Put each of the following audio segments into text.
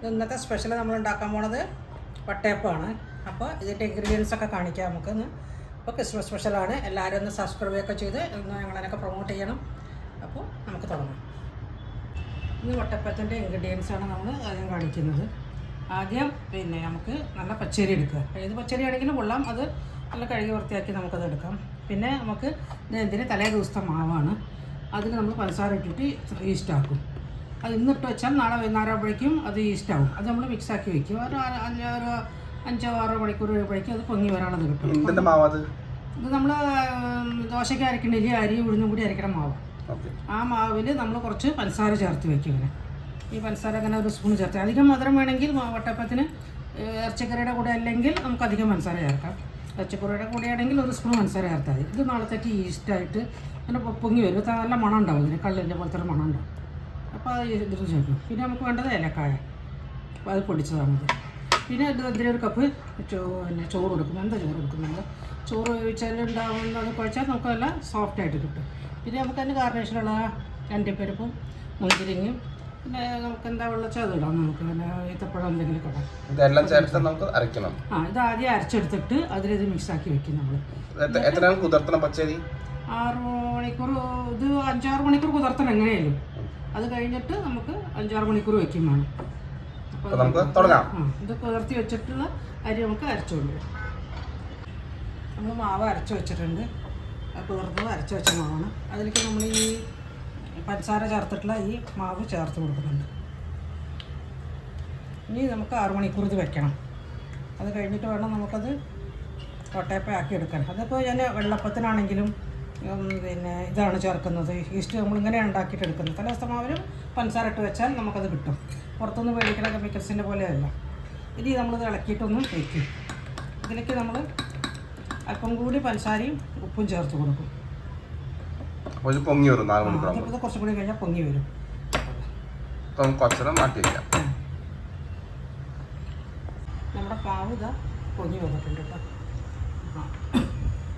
ഇന്നത്തെ സ്പെഷ്യൽ നമ്മൾ ഉണ്ടാക്കാൻ പോണത് വട്ടയപ്പമാണ്. അപ്പോൾ ഇതിൻ്റെ ഇൻഗ്രീഡിയൻസ് ഒക്കെ കാണിക്കാം നമുക്കൊന്ന്. അപ്പോൾ ക്രിസ്മസ് സ്പെഷ്യലാണ്. എല്ലാവരും ഒന്ന് സബ്സ്ക്രൈബ് ഒക്കെ ചെയ്ത് ഒന്ന് ഞങ്ങളതിനൊക്കെ പ്രൊമോട്ട് ചെയ്യണം. അപ്പോൾ നമുക്ക് തുടങ്ങാം. ഇന്ന് വട്ടയപ്പത്തിൻ്റെ ഇൻഗ്രീഡിയൻസാണ് നമ്മൾ ആദ്യം കാണിക്കുന്നത്. ആദ്യം നമുക്ക് നല്ല പച്ചരി എടുക്കുക. ഏത് പച്ചരി ആണെങ്കിലും കൊള്ളാം, അത് നല്ല കഴുകി വൃത്തിയാക്കി നമുക്കത് എടുക്കാം. പിന്നെ നമുക്ക് ഇതിന് തലേ ദിവസത്തെ മാവാണ്. അതിന് നമ്മൾ പഞ്ചസാര ഇട്ടിട്ട് ഈസ്റ്റ് ആക്കും. അത് ഇന്നിട്ട് വെച്ചാൽ നാളെ വൈകുന്നേരം ആകുമ്പോഴേക്കും അത് ഈസ്റ്റ് ആവും. അത് നമ്മൾ മിക്സാക്കി വയ്ക്കും. ഒരു 5-6 മണിക്കൂർ കഴിയുമ്പോഴേക്കും അത് പൊങ്ങി വരാനുള്ളത് കിട്ടും. ഇത് നമ്മൾ ദോശയ്ക്ക് അരക്കണില്ല, അരിയും ഉഴുന്നും കൂടി അരക്കണ മാവ്. ആ മാവിൽ നമ്മൾ കുറച്ച് പഞ്ചസാര ചേർത്ത് വയ്ക്കും. ഇങ്ങനെ ഈ പഞ്ചസാര അങ്ങനെ ഒരു സ്പൂൺ ചേർത്ത്, അധികം മധുരം വേണമെങ്കിൽ വട്ടയപ്പത്തിന് ഇറച്ചിക്കറിയുടെ കൂടെ അല്ലെങ്കിൽ നമുക്ക് അധികം പഞ്ചസാര ചേർക്കാം. ഇറച്ചിക്കറിയുടെ കൂടെയാണെങ്കിൽ ഒരു സ്പൂൺ പഞ്ചസാര ചേർത്താൽ മതി. ഇത് നാളത്തേക്ക് ഈസ്റ്റായിട്ട് അങ്ങനെ പൊങ്ങി വരും. നല്ല മണം ഉണ്ടാവും, ഇതിന് കള്ളിൻ്റെ പോലത്തെ ഒരു മണം ഉണ്ടാവും. അപ്പോൾ അത് ഇതിൽ ചേർക്കും. പിന്നെ നമുക്ക് വേണ്ടത് ഏലക്കായ, അപ്പോൾ അത് പൊടിച്ചതാണത്. പിന്നെ ഇതിലൊരു കപ്പ് ചോറ് കൊടുക്കും. എന്താ ചോറ് കൊടുക്കും? നമ്മൾ ചോറ് വേവിച്ചാൽ ഉണ്ടാവുന്നത് കുഴച്ചാൽ നമുക്ക് നല്ല സോഫ്റ്റായിട്ട് കിട്ടും. പിന്നെ നമുക്ക് അതിന് ഗാർണിഷിനുള്ള അണ്ടിപ്പരിപ്പും മുന്തിരിങ്ങയും പിന്നെ നമുക്ക് എന്താ വെള്ളച്ചാൽ അത് ഇടാം. നമുക്ക് പിന്നെ ഈത്തപ്പഴം എന്തെങ്കിലും ഇടാം. ഇതെല്ലാം ചേർത്ത് നമുക്ക് അരയ്ക്കണം. ഇത് ആദ്യം അരച്ചെടുത്തിട്ട് അതിലിത് മിക്സാക്കി വെക്കും. നമ്മൾ എത്ര കുതിർത്തണം പച്ചരി? 6 മണിക്കൂർ. ഇത് 5-6 മണിക്കൂർ കുതിർത്തണം എങ്ങനെയായാലും. അത് കഴിഞ്ഞിട്ട് നമുക്ക് 5-6 മണിക്കൂർ വയ്ക്കും വേണം. അപ്പോൾ നമുക്ക് തുടങ്ങാം. ഇത് കുതിർത്തി വെച്ചിട്ടുള്ള അരി നമുക്ക് അരച്ചുകൊണ്ട് നമ്മൾ മാവ് അരച്ച് വെച്ചിട്ടുണ്ട്. കുതിർത്തത് അരച്ച് വെച്ച മാവാണ്. അതിലേക്ക് നമ്മൾ ഈ പഞ്ചസാര ചേർത്തിട്ടുള്ള ഈ മാവ് ചേർത്ത് കൊടുക്കുന്നുണ്ട്. ഇനി നമുക്ക് 6 മണിക്കൂർ ഇത് വെക്കണം. അത് കഴിഞ്ഞിട്ട് വേണം നമുക്കത് വട്ടയപ്പം ആക്കി എടുക്കാൻ. അതിപ്പോൾ ഞാൻ വെള്ളപ്പത്തിനാണെങ്കിലും പിന്നെ ഇതാണ് ചേർക്കുന്നത്. ഈസ്റ്റ് നമ്മളിങ്ങനെ ഉണ്ടാക്കിയിട്ട് എടുക്കുന്നത്. തലേദിവസത്തെ മാവിലും പഞ്ചസാര ഇട്ട് വെച്ചാൽ നമുക്കത് കിട്ടും. പുറത്തുനിന്ന് മേടിക്കുന്ന കെമിക്കൽസിൻ്റെ പോലെയല്ല. ഇനി നമ്മളിത് ഇളക്കിയിട്ടൊന്നും വയ്ക്കും. ഇതിലേക്ക് നമ്മൾ അല്പം കൂടി പഞ്ചസാരയും ഉപ്പും ചേർത്ത് കൊടുക്കും. പൊങ്ങി വരും. ഇത് കുറച്ചും കൂടി കഴിഞ്ഞാൽ പൊങ്ങി വരും. നമ്മുടെ മാവ് ഇതാ പൊങ്ങി വന്നിട്ടുണ്ട് കേട്ടോ.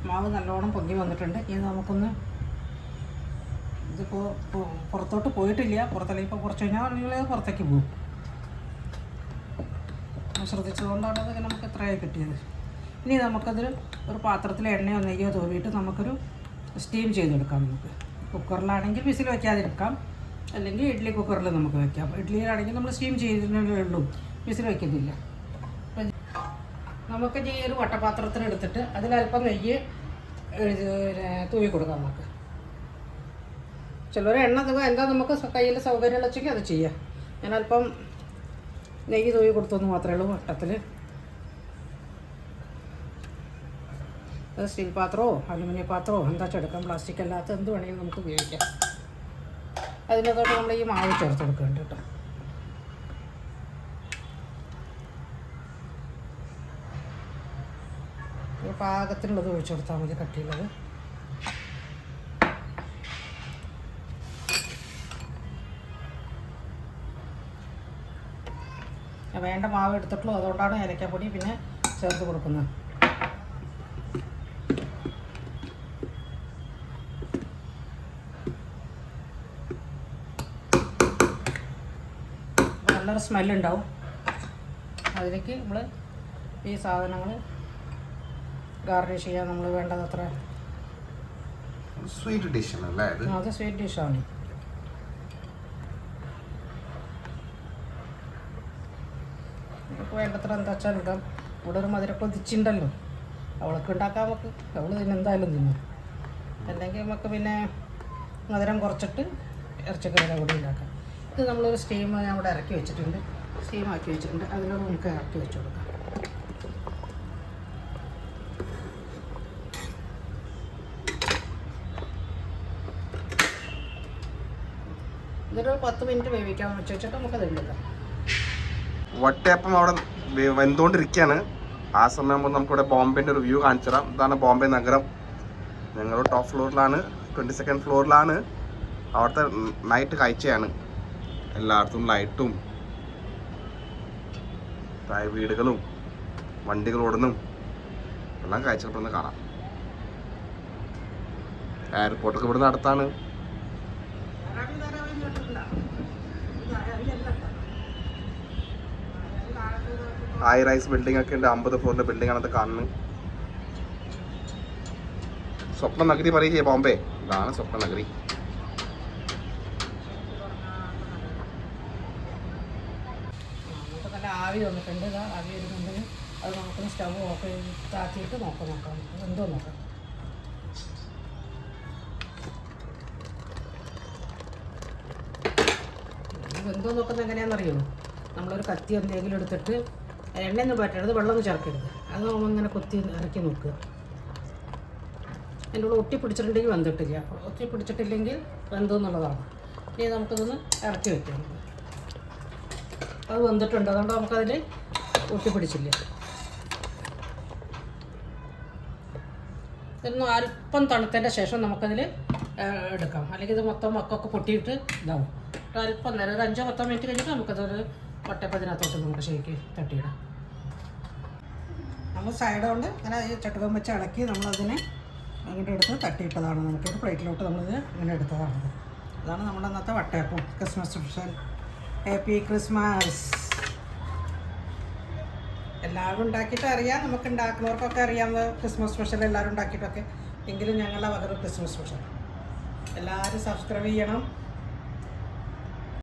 മാവ് നല്ലോണം പൊങ്ങി വന്നിട്ടുണ്ട്. ഇനി നമുക്കൊന്ന് ഇതിപ്പോൾ പുറത്തോട്ട് പോയിട്ടില്ല. പുറത്തല്ല, ഇപ്പോൾ കുറച്ച് കഴിഞ്ഞാൽ നിങ്ങൾ പുറത്തേക്ക് പോകും. ശ്രദ്ധിച്ചതുകൊണ്ടാണ് അത് നമുക്ക് എത്രയായി കിട്ടിയത്. ഇനി നമുക്കതിൽ ഒരു പാത്രത്തിൽ എണ്ണയോ നെയ്യോ തൂവിയിട്ട് നമുക്കൊരു സ്റ്റീം ചെയ്തെടുക്കാം. നമുക്ക് കുക്കറിലാണെങ്കിൽ വിസിൽ വയ്ക്കാതിരിക്കാം, അല്ലെങ്കിൽ ഇഡ്ഡലി കുക്കറിൽ നമുക്ക് വയ്ക്കാം. ഇഡ്ഡലിയിലാണെങ്കിൽ നമ്മൾ സ്റ്റീം ചെയ്തിട്ടുള്ളേ ഉള്ളൂ, വിസിൽ വയ്ക്കുന്നില്ല. നമുക്ക് ഈ ഒരു വട്ടപാത്രത്തിനെടുത്തിട്ട് അതിലൽപ്പം നെയ്യ് തൂവി കൊടുക്കാം. നമുക്ക് ചിലർ എണ്ണ എന്താ നമുക്ക് കയ്യിൽ സൗകര്യമുള്ള വെച്ചെങ്കിൽ അത് ചെയ്യാം. ഞാൻ അല്പം നെയ്യ് തൂവി കൊടുത്തെന്ന് മാത്രമേ ഉള്ളൂ വട്ടത്തിൽ. അത് സ്റ്റീൽ പാത്രമോ അലുമിനിയം പാത്രമോ എന്താ എടുക്കാം, പ്ലാസ്റ്റിക് അല്ലാത്ത എന്ത് വേണമെങ്കിലും നമുക്ക് ഉപയോഗിക്കാം. അതിനകത്തോട്ട് നമ്മൾ ഈ മാവ് ചേർത്ത് കൊടുക്കുന്നുണ്ട് കേട്ടോ. പാകത്തിനുള്ളത് ഒഴിച്ചു കൊടുത്താൽ മതി, കട്ടിയുള്ളത്. വേണ്ട മാവ് എടുത്തിട്ടുള്ളൂ, അതുകൊണ്ടാണ് ഏലക്കാപ്പൊടി പിന്നെ ചേർത്ത് കൊടുക്കുന്നത്. നല്ലൊരു സ്മെല്ലുണ്ടാവും. അതിലേക്ക് നമ്മൾ ഈ സാധനങ്ങൾ ഗാർണിഷ് ചെയ്യാൻ നമ്മൾ വേണ്ടതത്ര. സ്വീറ്റ് ഡിഷാണ്. അത് സ്വീറ്റ് ഡിഷാണ്. നമുക്ക് വേണ്ടത്ര എന്താ വെച്ചാൽ ഇടാം. ഇവിടെ ഒരു മധുരം കൊതിച്ചുണ്ടല്ലോ, അവൾക്ക് ഉണ്ടാക്കാൻ നമുക്ക്. അവൾ പിന്നെ എന്തായാലും തിന്നും. അല്ലെങ്കിൽ നമുക്ക് പിന്നെ മധുരം കുറച്ചിട്ട് ഇറച്ചിക്കറിയുടെ കൂടി ഉണ്ടാക്കാം. ഇത് നമ്മളൊരു സ്റ്റീം ഞാൻ ഇവിടെ ഇറക്കി വെച്ചിട്ടുണ്ട്, സ്റ്റീമാക്കി വെച്ചിട്ടുണ്ട്. അതിനോട് നമുക്ക് ഇറക്കി വെച്ച് കൊടുക്കാം. ഇതൊരു 10 മിനിറ്റ് വേവിക്കാൻ വെച്ചിട്ട് നമുക്കത് എടുക്കാം. വട്ടയപ്പം അവിടെ വെന്തുകൊണ്ടിരിക്കുകയാണ്. ആ സമയമാകുമ്പോൾ നമുക്കിവിടെ ബോംബെൻ്റെ ഒരു വ്യൂ കാണിച്ചു തരാം. ഇതാണ് ബോംബെ നഗരം. ഞങ്ങൾ ടോപ്പ് ഫ്ലോറിലാണ്, 22nd ഫ്ലോറിലാണ്. അവിടുത്തെ നൈറ്റ് കാഴ്ചയാണ്. എല്ലായിടത്തും ലൈറ്റും വീടുകളും വണ്ടികൾ ഓടുന്നും എല്ലാം കാഴ്ചകളൊന്ന് കാണാം. എയർപോർട്ടൊക്കെ ഇവിടുന്ന് അടുത്താണ്. ഹൈ റൈസ് ബിൽഡിംഗ് ഒക്കെ ഉണ്ട്, 50 ഫ്ലോറിൻ്റെ ബിൽഡിംഗ് ആണ് അത് കാണുന്നത്. സ്വപ്ന നഗരി പറയുക ബോംബെ, ഇതാണ് സ്വപ്ന നഗരി. നമുക്ക് നല്ല ആവി വന്നിട്ടുണ്ട്. ഇതാ ആവി വരുന്നുണ്ടെങ്കിൽ അത് നമുക്കൊന്ന് സ്റ്റവ് ഓഫ് ചെയ്താക്കിയിട്ട് നോക്കാം എന്തോ നോക്കാം. എന്തോ നോക്കുന്നത് എങ്ങനെയാണെന്നറിയോ, നമ്മളൊരു കത്തി എന്തെങ്കിലും എടുത്തിട്ട് എണ്ണയൊന്നും പറ്റരുത്, വെള്ളമൊന്നും ചേർക്കരുത്. അത് ഇങ്ങനെ കുത്തി ഇറക്കി നോക്കുക. അതിൻ്റെ കൂടെ ഒട്ടി പിടിച്ചിട്ടുണ്ടെങ്കിൽ വെന്തിട്ടില്ല, ഒട്ടി പിടിച്ചിട്ടില്ലെങ്കിൽ വെന്തെന്നുള്ളതാണ്. ഇനി നമുക്കിതൊന്ന് ഇറക്കി വെക്കാം. അത് വെന്തിട്ടുണ്ട്, അതുകൊണ്ട് നമുക്കതിൽ ഒട്ടി പിടിച്ചില്ല. ഇതൊന്ന് അല്പം തണുത്തതിൻ്റെ ശേഷം നമുക്കതിൽ എടുക്കാം, അല്ലെങ്കിൽ ഇത് മൊത്തം മക്കൊക്കെ പൊട്ടിയിട്ട് ഇതാവും. അല്പം നേരം ഒരു 5-10 മിനിറ്റ് കഴിഞ്ഞിട്ട് നമുക്കതൊരു വട്ടയപ്പത്തിനകത്തോട്ട് നമുക്ക് ശരിക്ക് തട്ടിയിടാം. നമ്മൾ സൈഡ് കൊണ്ട് ഇങ്ങനെ ഈ ചട്ടുകം വെച്ച് ഇളക്കി നമ്മളതിനെ അങ്ങോട്ട് എടുത്ത് തട്ടിയിട്ടതാണ്. നമുക്കൊരു പ്ലേറ്റിലോട്ട് നമ്മളിത് ഇങ്ങനെ എടുത്തതാണത്. അതാണ് നമ്മുടെ ഇന്നത്തെ വട്ടയപ്പം, ക്രിസ്മസ് സ്പെഷ്യൽ. Happy Christmas. എല്ലാവരും ഉണ്ടാക്കിയിട്ട് അറിയാം, നമുക്ക് ഉണ്ടാക്കുന്നവർക്കൊക്കെ അറിയാവുന്ന ക്രിസ്മസ് സ്പെഷ്യൽ എല്ലാവരും ഉണ്ടാക്കിയിട്ടൊക്കെ. എങ്കിലും ഞങ്ങളുടെ വകയൊരു ക്രിസ്മസ് സ്പെഷ്യൽ. എല്ലാവരും സബ്സ്ക്രൈബ് ചെയ്യണം.